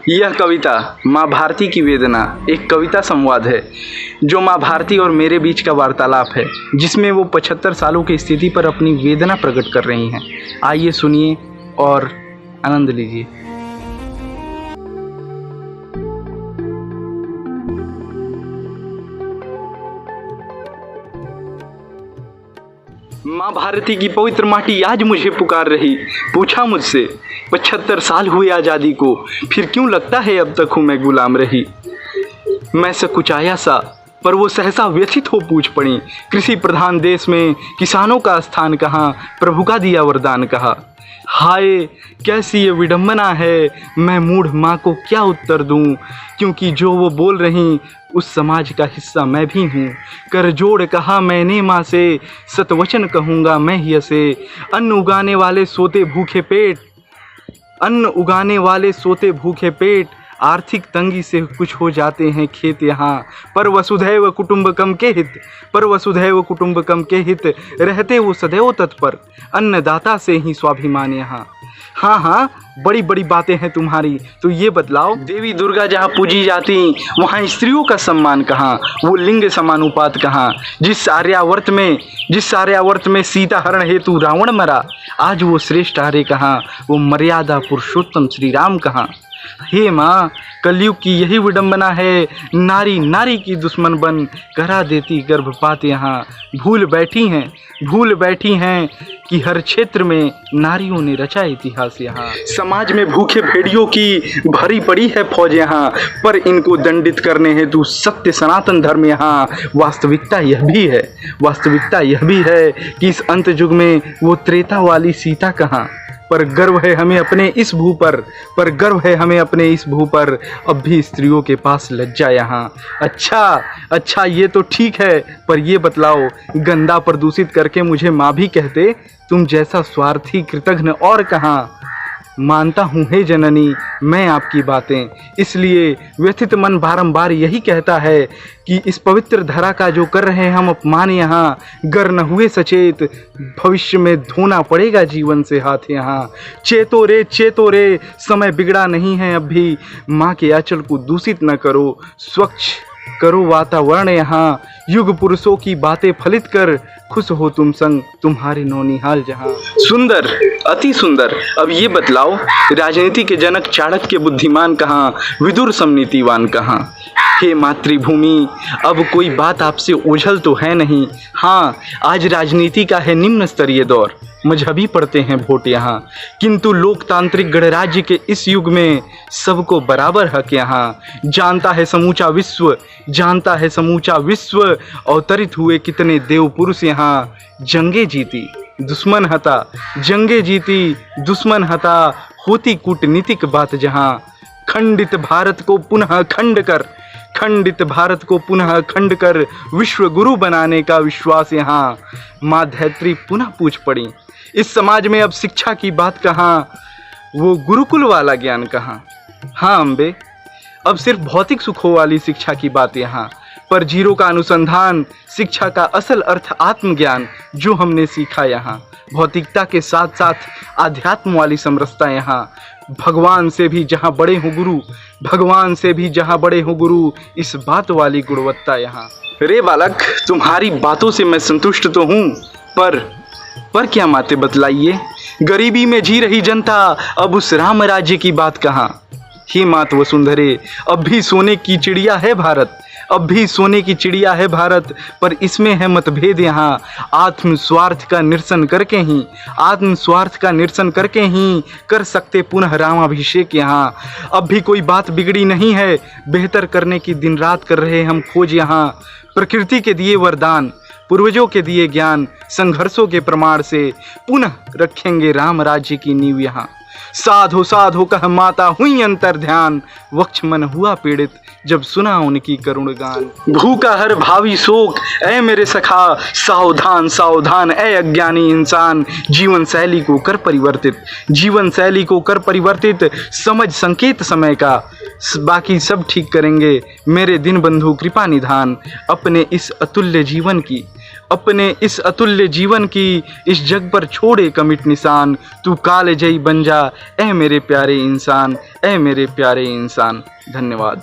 यह कविता माँ भारती की वेदना एक कविता संवाद है जो माँ भारती और मेरे बीच का वार्तालाप है, जिसमें वो 75 सालों की स्थिति पर अपनी वेदना प्रकट कर रही हैं। आइए सुनिए और आनंद लीजिए। माँ भारती की पवित्र माटी आज मुझे पुकार रही। पूछा मुझसे 75 साल हुए आज़ादी को, फिर क्यों लगता है अब तक हूँ मैं गुलाम रही। मैं सकुचाया सा पर वो सहसा व्यथित हो पूछ पड़ी, कृषि प्रधान देश में किसानों का स्थान कहाँ, प्रभु का दिया वरदान कहाँ। हाय कैसी ये विडंबना है, मैं मूढ़ माँ को क्या उत्तर दूँ, क्योंकि जो वो बोल रही उस समाज का हिस्सा मैं भी हूँ। कर जोड़ कहा मैंने माँ से, सतवचन कहूँगा मैं ही से। अन्न उगाने वाले सोते भूखे पेट, अन्न उगाने वाले सोते भूखे पेट, आर्थिक तंगी से कुछ हो जाते हैं खेत यहाँ। पर वसुधैव कुटुंबकम के हित, पर वसुधैव कुटुंबकम के हित, रहते वो सदैव तत्पर, अन्नदाता से ही स्वाभिमान यहाँ। हाँ हाँ बड़ी बड़ी बातें हैं तुम्हारी, तो ये बतलाओ, देवी दुर्गा जहाँ पूजी जाती वहाँ स्त्रियों का सम्मान कहाँ, वो लिंग समानुपात कहाँ। जिस आर्यावर्त में सीता हरण हेतु रावण मरा, आज वो श्रेष्ठ आर्य कहाँ, वो मर्यादा पुरुषोत्तम श्री राम कहाँ। हे माँ कलयुग की यही विडंबना है, नारी नारी की दुश्मन बन करा देती गर्भपात यहाँ। भूल बैठी हैं कि हर क्षेत्र में नारियों ने रचा इतिहास यहाँ। समाज में भूखे भेड़ियों की भरी पड़ी है फौज यहाँ, पर इनको दंडित करने हेतु सत्य सनातन धर्म यहाँ। वास्तविकता यह भी है कि इस अंत युग में वो त्रेता वाली सीता कहाँ। पर गर्व है हमें अपने इस भू पर, अब भी स्त्रियों के पास लज्जा यहाँ। अच्छा ये तो ठीक है, पर ये बतलाओ, गंदा प्रदूषित करके मुझे माँ भी कहते, तुम जैसा स्वार्थी कृतघ्न और कहाँ। मानता हूँ हे जननी मैं आपकी बातें, इसलिए व्यथित मन बारंबार यही कहता है कि इस पवित्र धरा का जो कर रहे हम अपमान यहाँ, गर न हुए सचेत भविष्य में धोना पड़ेगा जीवन से हाथ यहाँ। चेतो रे समय बिगड़ा नहीं है अब भी, माँ के आंचल को दूषित न करो, स्वच्छ करो वातावरण यहाँ। युग पुरुषों की बातें फलित कर, खुश हो तुम संग तुम्हारे नौनिहाल जहाँ। सुंदर अति सुंदर, अब ये बतलाओ, राजनीति के जनक चाणक्य बुद्धिमान कहाँ, विदुर समनीतिवान कहाँ। हे मातृभूमि अब कोई बात आपसे ओझल तो है नहीं। हाँ आज राजनीति का है निम्न स्तरीय दौर, मजहबी पड़ते हैं वोट यहाँ, किंतु लोकतांत्रिक गणराज्य के इस युग में सबको बराबर हक यहाँ। जानता है समूचा विश्व अवतरित हुए कितने देव पुरुष यहाँ। जंगे जीती दुश्मन हता होती कूटनीतिक बात जहाँ। खंडित भारत को पुनः खंड कर विश्व गुरु बनाने का विश्वास यहाँ। माँ धैत्री पुनः पूछ पड़ी, इस समाज में अब शिक्षा की बात कहाँ, वो गुरुकुल वाला ज्ञान कहाँ। हाँ अम्बे अब सिर्फ भौतिक सुखों वाली शिक्षा की बात यहाँ, पर जीरो का अनुसंधान, शिक्षा का असल अर्थ आत्मज्ञान जो हमने सीखा यहाँ। भौतिकता के साथ साथ आध्यात्म वाली समरसता यहाँ। भगवान से भी जहाँ बड़े हो गुरु, इस बात वाली गुणवत्ता यहाँ। रे बालक तुम्हारी बातों से मैं संतुष्ट तो हूँ, पर क्या माते बतलाइए, गरीबी में जी रही जनता अब उस राम राज्य की बात कहाँ। हे मात वसुंधरे अब भी सोने की चिड़िया है भारत, पर इसमें है मतभेद यहाँ। आत्मस्वार्थ का निरसन करके ही कर सकते पुनः रामाभिषेक यहाँ। अब भी कोई बात बिगड़ी नहीं है, बेहतर करने की दिन रात कर रहे हम खोज यहाँ। प्रकृति के दिए वरदान, पूर्वजों के दिए ज्ञान, संघर्षों के प्रमाण से पुनः रखेंगे राम राज्य की नींव यहाँ। साधो कह माता हुई अंतर ध्यान, वक्ष मन हुआ पीड़ित जब सुना उनकी करुण गान। भूखा हर भावी शोक ऐ मेरे सखा, सावधान ऐ अज्ञानी इंसान। जीवन शैली को कर परिवर्तित, समझ संकेत समय का, बाकी सब ठीक करेंगे मेरे दिन बंधु कृपा निधान। अपने इस अतुल्य जीवन की अपने इस अतुल्य जीवन की इस जग पर छोड़े कमिट निशान। तू कालजयी बन जा ए मेरे प्यारे इंसान, ए मेरे प्यारे इंसान। धन्यवाद।